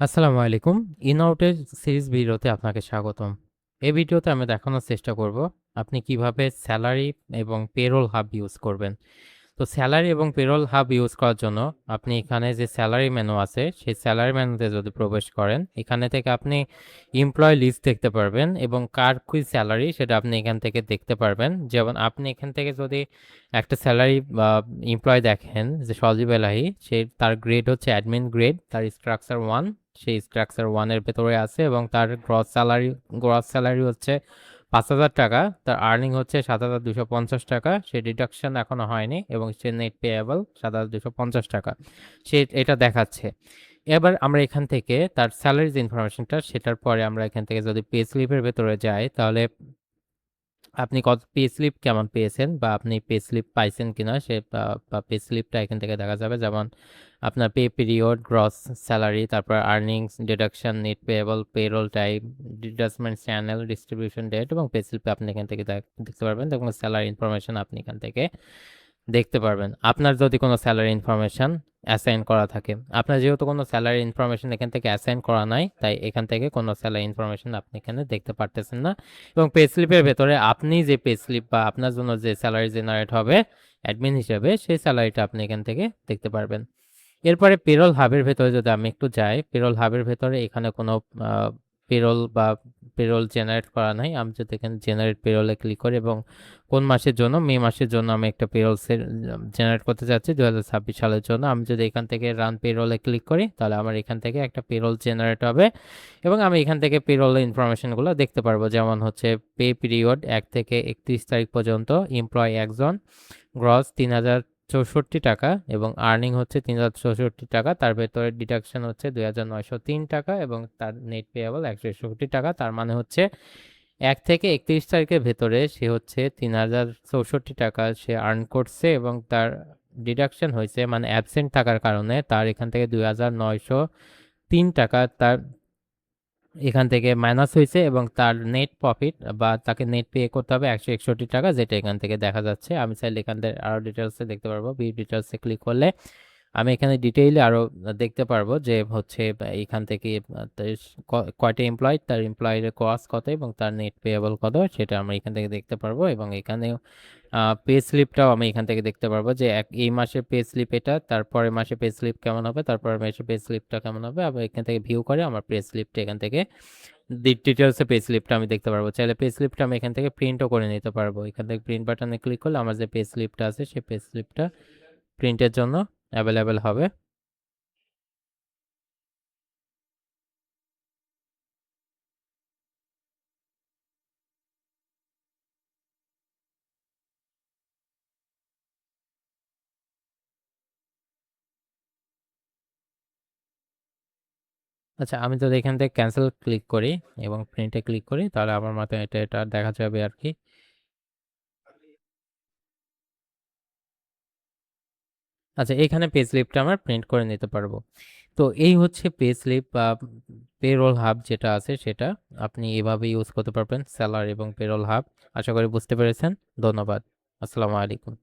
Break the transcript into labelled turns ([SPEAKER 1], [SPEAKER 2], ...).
[SPEAKER 1] আসসালামু আলাইকুম। ইনআউটের সিরিজ ভিডিওতে আপনাকে স্বাগতম। এই ভিডিওতে আমি দেখানোর চেষ্টা করব আপনি কিভাবে স্যালারি এবং পেরোল হাব ইউজ করবেন। তো স্যালারি এবং পেরোল হাব ইউজ করার জন্য আপনি এখানে যে স্যালারি মেনু আছে সেই স্যালারি মেনুতে যদি প্রবেশ করেন, এখানে থেকে আপনি এমপ্লয় লিস্ট দেখতে পারবেন এবং কার কি স্যালারি সেটা আপনি এখান থেকে দেখতে পারবেন। যেমন আপনি এখান থেকে যদি একটা স্যালারি বা এমপ্লয় দেখেন যে সজীব এলাহি, সে তার গ্রেড হচ্ছে অ্যাডমিন গ্রেড, তার স্ট্রাকচার ওয়ান, সেই স্ট্রাকচার ওয়ানের ভেতরে আছে এবং তার গ্রস স্যালারি হচ্ছে 5,000 টাকা, তার আর্নিং হচ্ছে 7,250 টাকা, সে ডিডাকশন এখনো হয়নি এবং সে নেট পেয়েবল 7,250 টাকা, সে এটা দেখাচ্ছে। এবার আমরা এখান থেকে তার স্যালারি যে ইনফরমেশনটা, সেটার পরে আমরা এখান থেকে যদি পে স্লিপের ভেতরে যাই, তাহলে আপনি কত পে স্লিপ কেমন পেয়েছেন বা আপনি পে স্লিপ পাইছেন কিনা সে বা পে স্লিপটা এখান থেকে দেখা যাবে। যেমন আপনার পে পিরিয়ড, গ্রস স্যালারি, তারপর earnings, deduction, net payable, payroll type, detachment channel, distribution date এবং পে স্লিপে আপনি এখান থেকে দেখতে পারবেন। দেখুন স্যালারি ইনফরমেশন আপনি এখান থেকে দেখতে পারবেন। আপনার যদি কোনো স্যালারি ইনফরমেশন অ্যাসাইন করা থাকে, আপনার যেহেতু কোনো স্যালারি ইনফরমেশন এখান থেকে অ্যাসাইন করা নাই, তাই এখান থেকে কোনো স্যালারি ইনফরমেশন আপনি এখানে দেখতে পারতেছেন না। এবং পে স্লিপের ভেতরে আপনি যে পে স্লিপ বা আপনার জন্য যে স্যালারি জেনারেট হবে অ্যাডমিন হিসেবে, সেই স্যালারিটা আপনি এখান থেকে দেখতে পারবেন। এরপরে পেরোল হাবের ভেতরে যদি আমি একটু যাই, পেরোল হাবের ভেতরে এখানে কোনো পেরোল বা পেরোল জেনারেট করা নাই। আমি যদি এখানে জেনারেট পেরোলে ক্লিক করি এবং কোন মাসের জন্য, মে মাসের জন্য আমি একটা পেরোল জেনারেট করতে চাচ্ছি 2026 সালের জন্য, আমি যদি এখান থেকে রান পেরোলে ক্লিক করি তাহলে আমার এখান থেকে একটা পেরোল জেনারেট হবে এবং আমি এখান থেকে পেরোলের ইনফরমেশনগুলো দেখতে পারবো। যেমন হচ্ছে পে পিরিয়ড 1 থেকে 31 তারিখ পর্যন্ত, এমপ্লয় একজন, গ্রস 3,064 টাকা এবং আর্নিং হচ্ছে 3,064 টাকা, তার ভেতরে ডিডাকশন হচ্ছে 2,903 টাকা এবং তার নেট পেয়েবল 161 টাকা। তার মানে হচ্ছে 1 থেকে 31 তারিখের ভেতরে সে হচ্ছে 3,064 টাকা সে আর্ন করছে এবং তার ডিডাকশন হয়েছে, মানে অ্যাবসেন্ট থাকার কারণে তার এখান থেকে 2,903 টাকা তার এখান থেকে মাইনাস হয়েছে এবং তার নেট প্রফিট বা তাকে নেট পে করতে হবে 161 টাকা, যেটা এখান থেকে দেখা যাচ্ছে। আমি চাইলে এখান থেকে আরও ডিটেলসে দেখতে পারবো। ভিউ ডিটেলসে ক্লিক করলে আমি এখানে ডিটেইলে আরও দেখতে পারবো যে হচ্ছে এখান থেকে তার কয়টা এমপ্লয়, তার এমপ্লয়ের কস্ট কত এবং তার নেট পেয়েবল কত, সেটা আমরা এখান থেকে দেখতে পারবো। এবং এখানে পে স্লিপটাও আমি এখান থেকে দেখতে পারবো যে এই মাসের পে স্লিপ এটা, তারপরের মাসে পে স্লিপ কেমন হবে, তারপরের মাসে পে স্লিপটা কেমন হবে। আবার এখান থেকে ভিউ করে আমার পে স্লিপটা এখান থেকে ডিটেলসে পে স্লিপটা আমি দেখতে পারবো। চাইলে পে স্লিপটা আমি এখান থেকে প্রিন্টও করে নিতে পারবো। এখান থেকে প্রিন্ট বাটনে ক্লিক করলে আমার যে পে স্লিপটা আছে সেই পে স্লিপটা প্রিন্টের জন্য অ্যাভেলেবেল হবে। আচ্ছা, আমি যদি এখান থেকে ক্যান্সেল ক্লিক করি এবং প্রিন্টে ক্লিক করি তাহলে আমার মতে এটা দেখা যাবে আর কি। আচ্ছা, এখানে পে স্লিপটা আমরা প্রিন্ট করে নিতে পারবো। তো এই হচ্ছে পে স্লিপ বা পেরোল হাব যেটা আছে সেটা আপনি এভাবে ইউজ করতে পারবেন, স্যালারি এবং পেরোল হাব। আশা করি বুঝতে পেরেছেন। ধন্যবাদ। আসসালামু আলাইকুম।